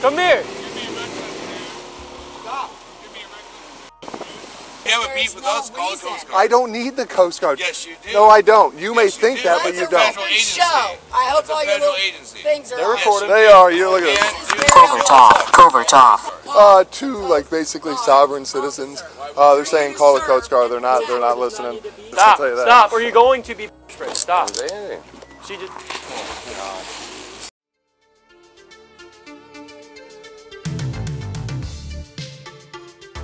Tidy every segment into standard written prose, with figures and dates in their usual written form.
Come here. Stop. You have a beef with us, call the Coast Guard. I don't need the Coast Guard. Yes, you do. No, I don't. You may Yes, you think do. that, but you don't. Show. I hope all your little things are They're recording. They are. You look at them. Covert off. Covert off. Two like basically sovereign citizens. They're saying call the Coast Guard. They're not listening. Stop. I'll tell you that. Stop. Or you're going to be straight. Stop. Say anything. She just. Oh God.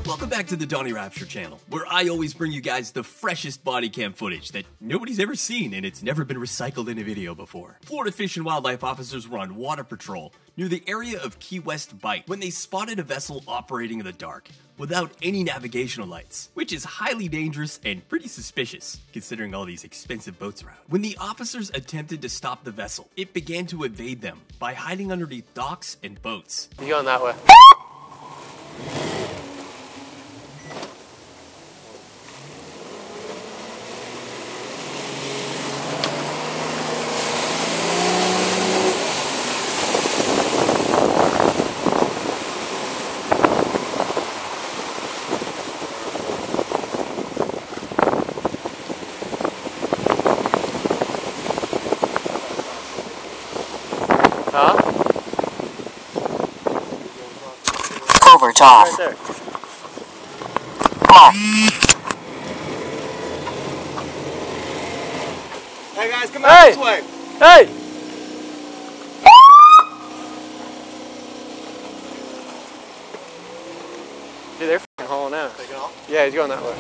Welcome back to the Donny Rapture channel, where I always bring you guys the freshest body cam footage that nobody's ever seen and it's never been recycled in a video before. Florida Fish and Wildlife officers were on water patrol near the area of Key West Bight when they spotted a vessel operating in the dark without any navigational lights, which is highly dangerous and pretty suspicious considering all these expensive boats around. When the officers attempted to stop the vessel, it began to evade them by hiding underneath docks and boats. You going that way? Huh? Covert off. Right there. Come on. Hey guys, come out this way. Hey! Dude, they're f***ing hauling out. Taking off? Yeah, he's going that way.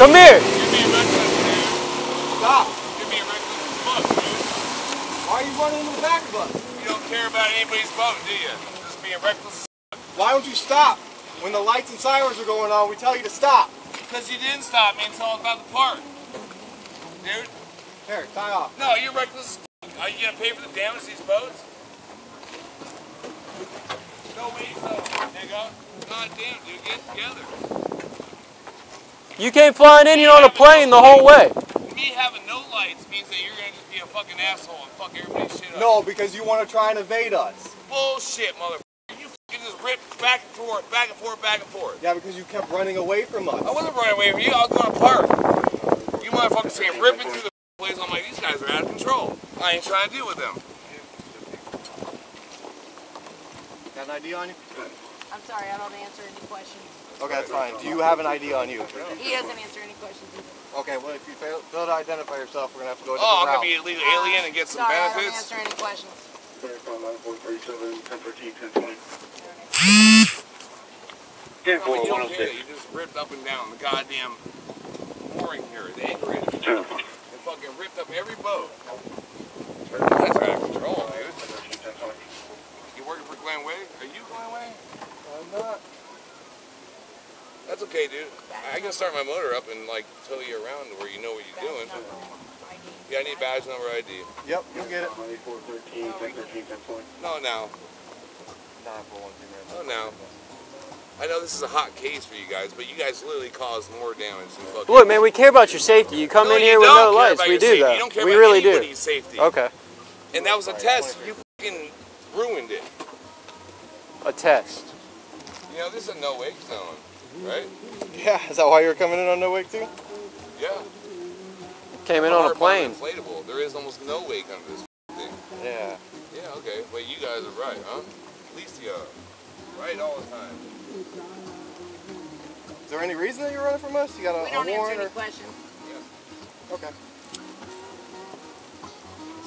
Come here! You're being reckless, dude. Stop. You're being reckless as fuck, dude. Why are you running in the back of us? You don't care about anybody's boat, do you? Just being reckless. Why don't you stop? When the lights and sirens are going on, we tell you to stop. Because you didn't stop me until I was about to park. Dude. Here, tie off. No, you're reckless as fuck. Are you going to pay for the damage to these boats? No way, no, nigga. God damn, dude, get together. You came flying in, you're on a plane the whole way. Me having no lights means that you're going to just be a fucking asshole and fuck everybody's shit up. No, because you want to try and evade us. Bullshit, motherfucker. You fucking just rip back and forth, back and forth, back and forth. Yeah, because you kept running away from us. I wasn't running away from you. I was going to park. You motherfuckers came ripping through the place. I'm like, these guys are out of control. I ain't trying to deal with them. Got an ID on you? I'm sorry, I don't answer any questions. Okay, that's fine. Do you have an ID on you? He doesn't answer any questions either. Okay, well, if you fail to identify yourself, we're going to have to go a Oh, different I'm going to be a legal alien and get some sorry, benefits? I don't answer any questions. No, you don't get it. You just ripped up and down the goddamn mooring here, the anchorage. And fucking ripped up every boat. That's out of control, dude. You working for Glen Way? Are you Glen Way? I'm not. That's okay, dude. I can start my motor up and like tow you around to where you know what you're doing. Yeah, I need badge number ID. Yep, you'll get it. No, now. No, now. I know this is a hot case for you guys, but you guys literally caused more damage than fucking... Look, man, we care about your safety. You come in here with no lights. We do that. You don't care We about really do. anybody's safety. Okay. And that was a test. You fucking ruined it. A test. You know, this is a no-wake zone, right? Yeah, is that why you're coming in on no wake too? Yeah. Came in on a plane. Inflatable. There is almost no wake under this thing. Yeah. Yeah, okay. But you guys are right, huh? At least you are. Right all the time. Is there any reason that you're running from us? You got a We don't answer warrant any or? questions. Yeah. Okay.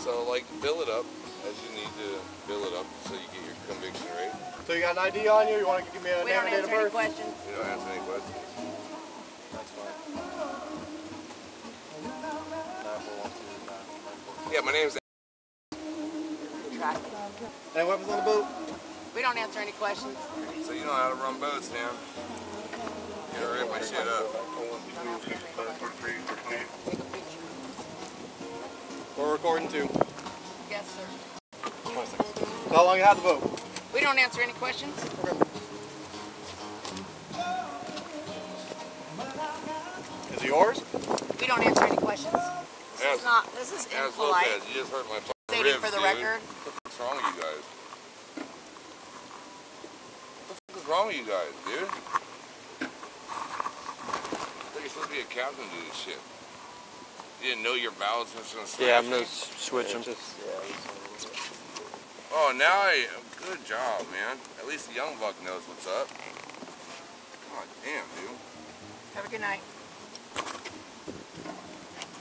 So, like, bill it up as you need to bill it up so you get your conviction rate. So you got an ID on you? You want to give me a We name don't and date of answer any birth? questions. You don't answer any questions. That's fine. Yeah, my name's... Any weapons on the boat? We don't answer any questions. So you know how to run boats now. You know, rip my shit up. We're recording too. Yes, sir. 20 seconds. How long you had the boat? We don't answer any questions. Is it yours? We don't answer any questions. This is impolite. Lopez, you just hurt my fucking Stating ribs, for the dude. record. What's wrong with you guys? What the fuck is wrong with you guys, dude? You're supposed to be a captain to do this shit. You didn't know your valves were going to smash. Yeah, I'm gonna switch them. Oh, now good job, man. At least the young buck knows what's up. God damn, dude. Have a good night.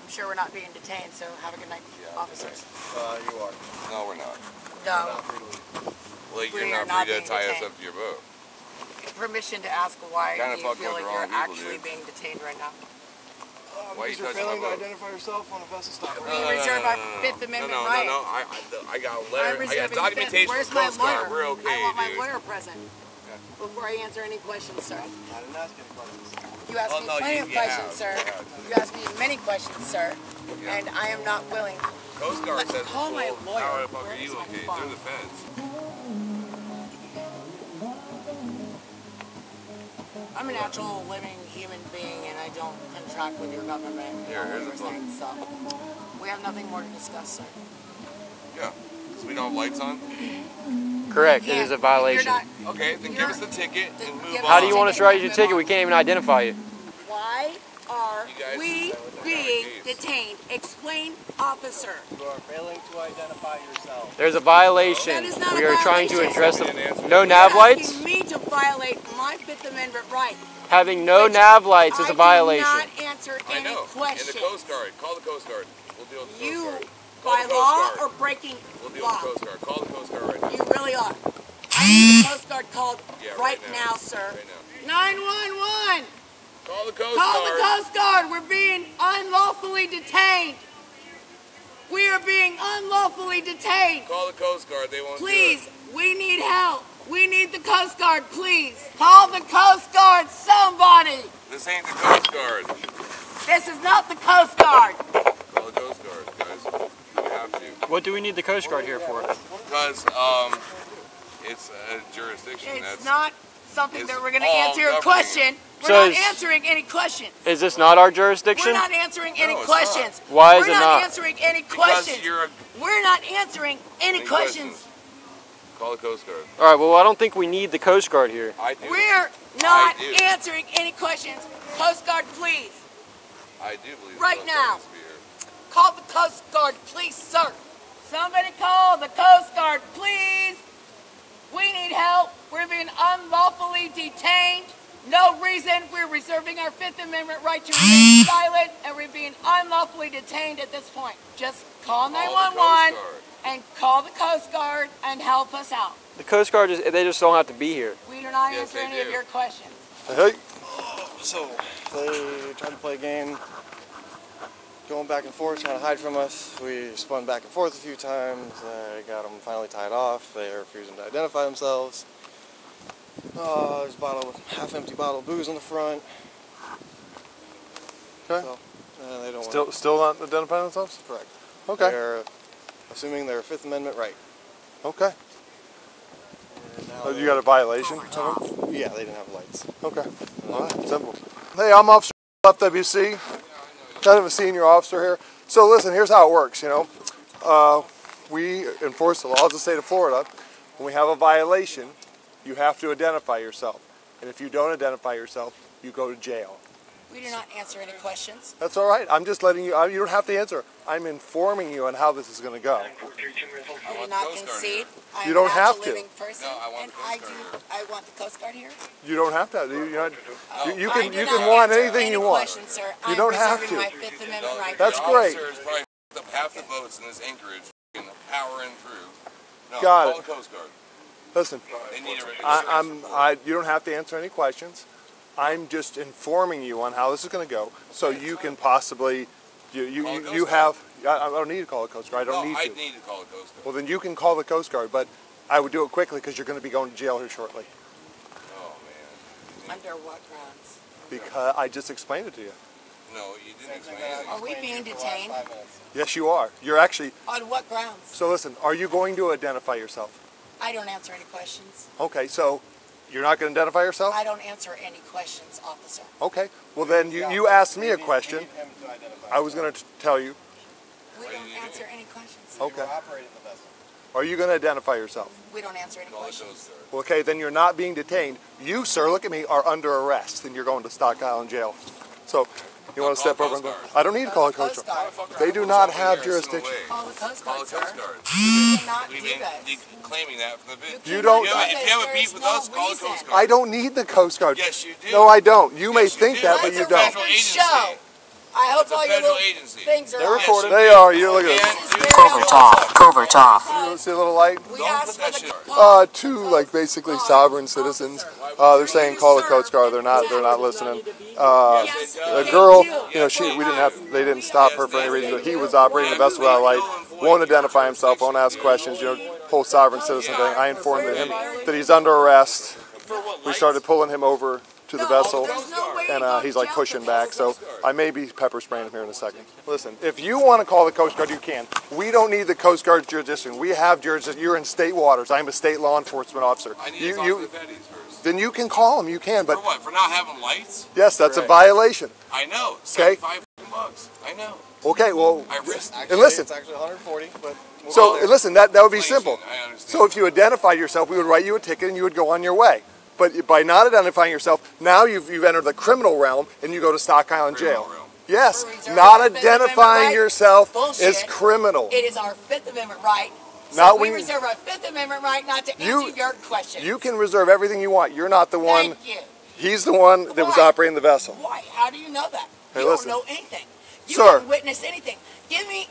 I'm sure we're not being detained, so have a good night, officers. You are. No, we're not. No. Well, We you're are not not free to being tie us detained. up to your boat. Permission to ask why Kinda you fuck feel with like the you're wrong people, actually dude. being detained right now. Why Because you you're touching my failing to boat? identify yourself on a vessel stop. We reserve our Fifth Amendment right. No. I got a I'm letter. I got reserving documentation Where's from my Coast Guard. lawyer? We're okay, I want my dude. lawyer present before I answer any questions, sir. I didn't ask any questions. You asked me plenty of questions, sir. You asked me many questions, sir, and I am not willing. Coast Guard says Call my it's cool. lawyer. How the fuck Where are is you my okay? phone? They're the feds. I'm a natural living human being, and I don't contract with your government. Here, here's You're the phone. saying, so we have nothing more to discuss, sir. Yeah. So we don't have lights on? Correct. It is a violation. You're not, Okay, then give us the ticket and move on. How do you want us to write you a ticket? We can't even identify you. why are You guys- we being detained? Explain, officer. You are failing to identify yourself. There's a violation. That is not We a are trying to violation. address You didn't answer the no the nav You're lights. asking me to violate my Fifth Amendment right. Having no Which nav lights is a I violation. do not answer I any know. questions. And the Coast Guard. Call the Coast Guard. We'll deal with the Coast You, Guard. Call by the Coast law Guard. or breaking We'll deal law? with the Coast Guard. Call the Coast Guard right now. You really are. I need the Coast Guard called Yeah, right now, sir. Right now. 911! Call the Coast Call Guard. the Coast Guard! We're being unlawfully detained! We are being unlawfully detained! Call the Coast Guard. They won't Please, do it. we need help! We need the Coast Guard, please! Call the Coast Guard, somebody! This ain't the Coast Guard. This is not the Coast Guard! Call the Coast Guard, guys. We have to. What do we need the Coast Guard here for? Because, it's a jurisdiction It's that's... not something it's that we're going to all answer your governing. question. We're So not is- answering any questions. Is this not our We're jurisdiction? not answering any it's questions. Why is We're it not not? answering any Because questions. you're a... We're not answering any questions. Call the Coast Guard. All right. Well, I don't think we need the Coast Guard here. I do. We're not I do. answering any questions. Coast Guard, please. I do believe Right the Coast Guard now. needs to be here. Call the Coast Guard, please, sir. Somebody call the Coast Guard, please. We need help. We're being unlawfully detained. No reason. We're reserving our Fifth Amendment right to remain silent, and we're being unlawfully detained at this point. Just call the 911 Coast Guard. and call the Coast Guard and help us out. The Coast Guard they just don't have to be here. We do not Yes, answer they any do. of your questions. Hey, So, they tried to play a game, going back and forth, trying to hide from us. We spun back and forth a few times. Got them finally tied off. They are refusing to identify themselves. There's a half-empty bottle of booze on the front. Okay. So, they don't still not identifying themselves? correct. Okay. They're assuming their Fifth Amendment right. Okay. And now Oh, you got a violation? yeah, they didn't have lights. Okay. All right. Simple. Hey, I'm Officer FWC. Kind of a senior officer here. So listen, here's how it works. We enforce the laws of the state of Florida. When we have a violation, you have to identify yourself. And if you don't identify yourself, you go to jail. We do not answer any questions. That's all right. I'm just letting you, you don't have to answer. I'm informing you on how this is going to go. I do want not the Coast Guard concede. I'm You don't a have natural to. living person, No, I want and the Coast Guard I want the Coast Guard here. You don't have to. You I can do you not can want answer anything any you want. questions, sir. You I'm don't have reserving to. my Fifth Amendment right. That's the great. officers probably f***ed up half the boats in this anchorage f***ing powering through. No, Got call it. the Coast Guard. Listen, They need a you don't have to answer any questions. I'm just informing you on how this is going to go, so you can possibly, you have. I don't need to call the Coast Guard. I don't need I to. need to call the Coast Guard. Well, then you can call the Coast Guard, but I would do it quickly because you're going to be going to jail here shortly. Oh man. Under what grounds? Because I just explained it to you. No, you didn't explain anything. Are we being detained? Yes, you are. You're actually... On what grounds? So listen, are you going to identify yourself? I don't answer any questions. Okay, so you're not going to identify yourself? I don't answer any questions, officer. Okay, well then you asked me a question. I was going to tell you. We don't answer any questions. Okay. Are you going to identify yourself? We don't answer any questions. Okay, then you're not being detained. You, sir, look at me, are under arrest, and you're going to Stock Island Jail. So, you want to step over and go? I don't need to call a Coast Guard. They do not have jurisdiction. Call the Coast Guard, sir. You cannot do that. claiming that from the video. You don't. If you have a beef with us, call the Coast Guard. I don't need the Coast Guard. Yes, you do. No, I don't. You may think that, but It's you a don't. record show. I hope all your little things are They're on. recorded. They are. You look at them. Covert off. Covert off. You see a little light? We asked for the Two, like, basically sovereign citizens. They're saying call the Coast Guard. They're not listening. The girl, you know, they didn't stop her for any reason, but he was operating the vessel without light, won't identify himself, won't ask questions, you know, whole sovereign citizen thing. I informed him that he's under arrest. We started pulling him over to the vessel, and he's like pushing back, so I may be pepper spraying him here in a second. Listen, if you want to call the Coast Guard, you can. We don't need the Coast Guard's jurisdiction. We have jurisdiction. You're in state waters. I'm a state law enforcement officer. I need to talk to the Feddies first. Then you can call them. You can, but for what? For not having lights? yes, that's a violation. I know. Okay. $75. I know. Okay, well, I risked. and listen. It's actually 140, but So listen, that would be simple. I understand. So if you identified yourself, we would write you a ticket and you would go on your way. But by not identifying yourself, now you've entered the criminal realm and you go to Stock Island Jail. Yes, not identifying yourself is criminal. It is our Fifth Amendment right. Not So we when reserve our Fifth Amendment right not to answer your questions. You can reserve everything you want. You're not the one. Thank you. He's the one that was Why? operating the vessel. Why? How do you know that? Hey, You listen. don't know anything. You Sir. didn't witness anything. Give me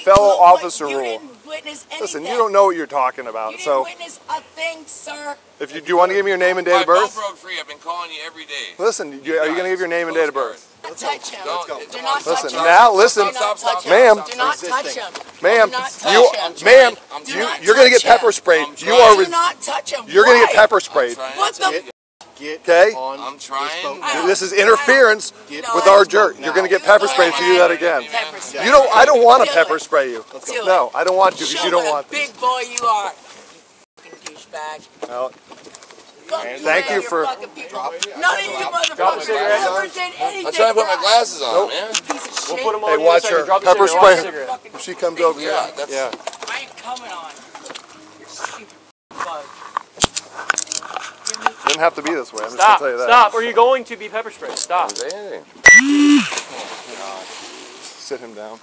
fellow look, officer you rule. didn't witness anything. Listen, you don't know what you're talking about. You didn't So witness a thing, sir. if you do you want to give me your name and date of birth? broke free. I've been calling you every day. Listen, are you going to give your name and date of birth? Don't touch him. Let's go. Do not Listen, touch him. now listen, Do not touch him. ma'am. Do not touch him. Ma'am, Do not touch him. ma'am, Do not you're going to get touch him. pepper sprayed. I'm You trying. are. Do not touch him. You're going to get Why? pepper sprayed. What the? Okay. I'm trying. This is interference with our jerk. You're going to get pepper sprayed if you do that again. Pepper spray. You don't. I don't want to Do pepper it. spray you. Do it. No, I don't want to because Show you don't what want a this. big boy you are. You fucking douchebag. Well, Fuck thank you your for- fucking people. None of you motherfuckers ever did anything. I'm trying to put my right. glasses on, man. Piece of We'll shit. put them on Hey, the watch other side. her. Drop the Pepper cigarette. Watch the spray. cigarette. if she comes over here. Yeah, that's. Yeah. I ain't coming on. You stupid bug. Didn't have to be this way. I'm just Stop. going to tell you that. Stop. Or you're going to be pepper sprayed. Stop. Sit him down.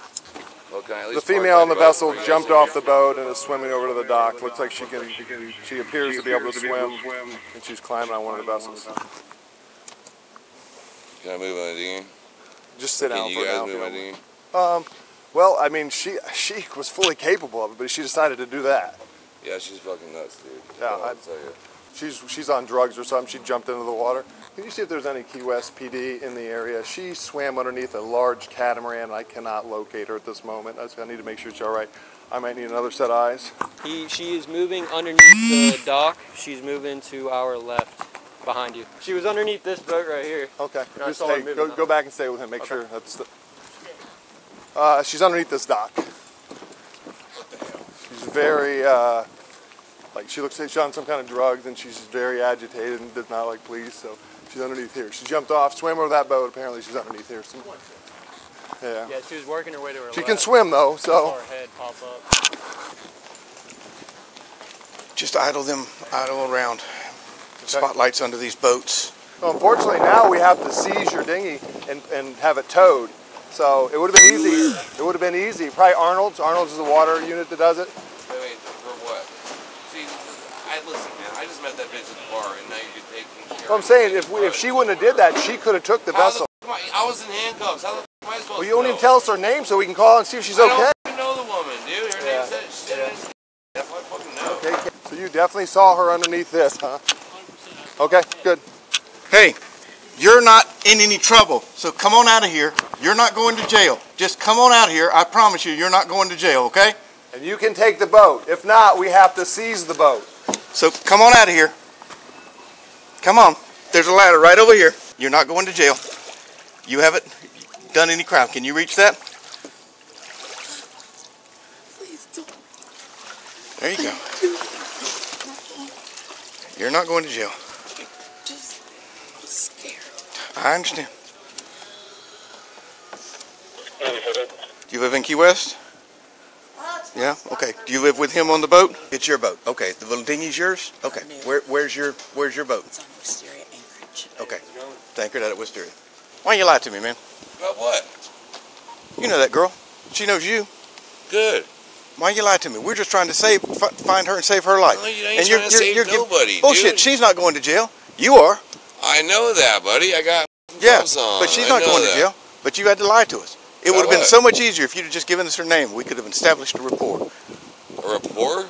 Well, can I at The least female on the park my vessel boat? jumped off the boat and is swimming over to the dock. Looks like she appears to be able to swim, and she's climbing on one of the vessels. Can I move on the dinghy? Just sit down Can for you guys now. move my dinghy? Well, I mean, she was fully capable of it, but she decided to do that. Yeah, she's fucking nuts, dude. Yeah, I'll tell you. She's on drugs or something. She jumped into the water. Can you see if there's any Key West PD in the area? She swam underneath a large catamaran. I cannot locate her at this moment. I need to make sure she's all right. I might need another set of eyes. She is moving underneath the dock. She's moving to our left, behind you. She was underneath this boat right here. Okay. And I Just, saw her hey, moving. go back and stay with him. Make sure that's the. She's underneath this dock. She's very like she looks like she's on some kind of drugs, and she's very agitated and does not like police. So she's underneath here. She jumped off, swam over that boat. Apparently she's underneath here. So, yeah. Yeah, she was working her way to her left. She can swim though, I so. saw her head pop up. Just idle around. Spotlights under these boats. So unfortunately now we have to seize your dinghy and have it towed. So it would have been easy. It would have been easy. Probably Arnold's. Arnold's is the water unit that does it. Wait, for what? See, listen, man. I just met that bitch at the bar, and now you're taking care So I'm saying if she wouldn't have did that, she could have took the How vessel. the f- I was in handcuffs. How the f am I supposed Well, to you won't know? even tell us her name so we can call and see if she's I okay. don't even know the woman, dude. Her name said she didn't. That's what I fucking know. Okay. So you definitely saw her underneath this, huh? Okay, good. Hey, you're not in any trouble, so come on out of here. You're not going to jail. Just come on out of here. I promise you're not going to jail, okay? And you can take the boat. If not, we have to seize the boat. So come on out of here. Come on. There's a ladder right over here. You're not going to jail. You haven't done any crime. Can you reach that? Please don't. There you go. You're not going to jail. I'm scared. I understand. Do you live in Key West? Yeah? Okay. Do you live with him on the boat? It's your boat. Okay. The little dinghy's yours? Okay. Where's your boat? It's on Wisteria Anchorage. Okay. It's anchored out at Wisteria. Why you lie to me, man? About what? You know that girl. She knows you. Good. Why you lie to me? We're just trying to find her and save her life. No, you ain't trying to save nobody, bullshit. dude. She's not going to jail. You are. I know that, buddy. I got Yeah, on. but she's not going to jail. But you had to lie to us. It would have been so much easier if you'd have just given us her name. We could have established a rapport. A rapport?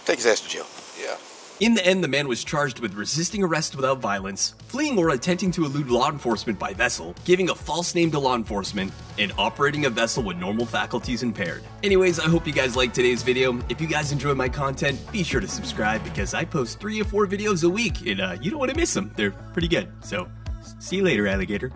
Take his ass to jail. Yeah. In the end, the man was charged with resisting arrest without violence, fleeing or attempting to elude law enforcement by vessel, giving a false name to law enforcement, and operating a vessel with normal faculties impaired. Anyways, I hope you guys liked today's video. If you guys enjoy my content, be sure to subscribe because I post 3 or 4 videos a week and you don't want to miss them. They're pretty good. So, see you later, alligator.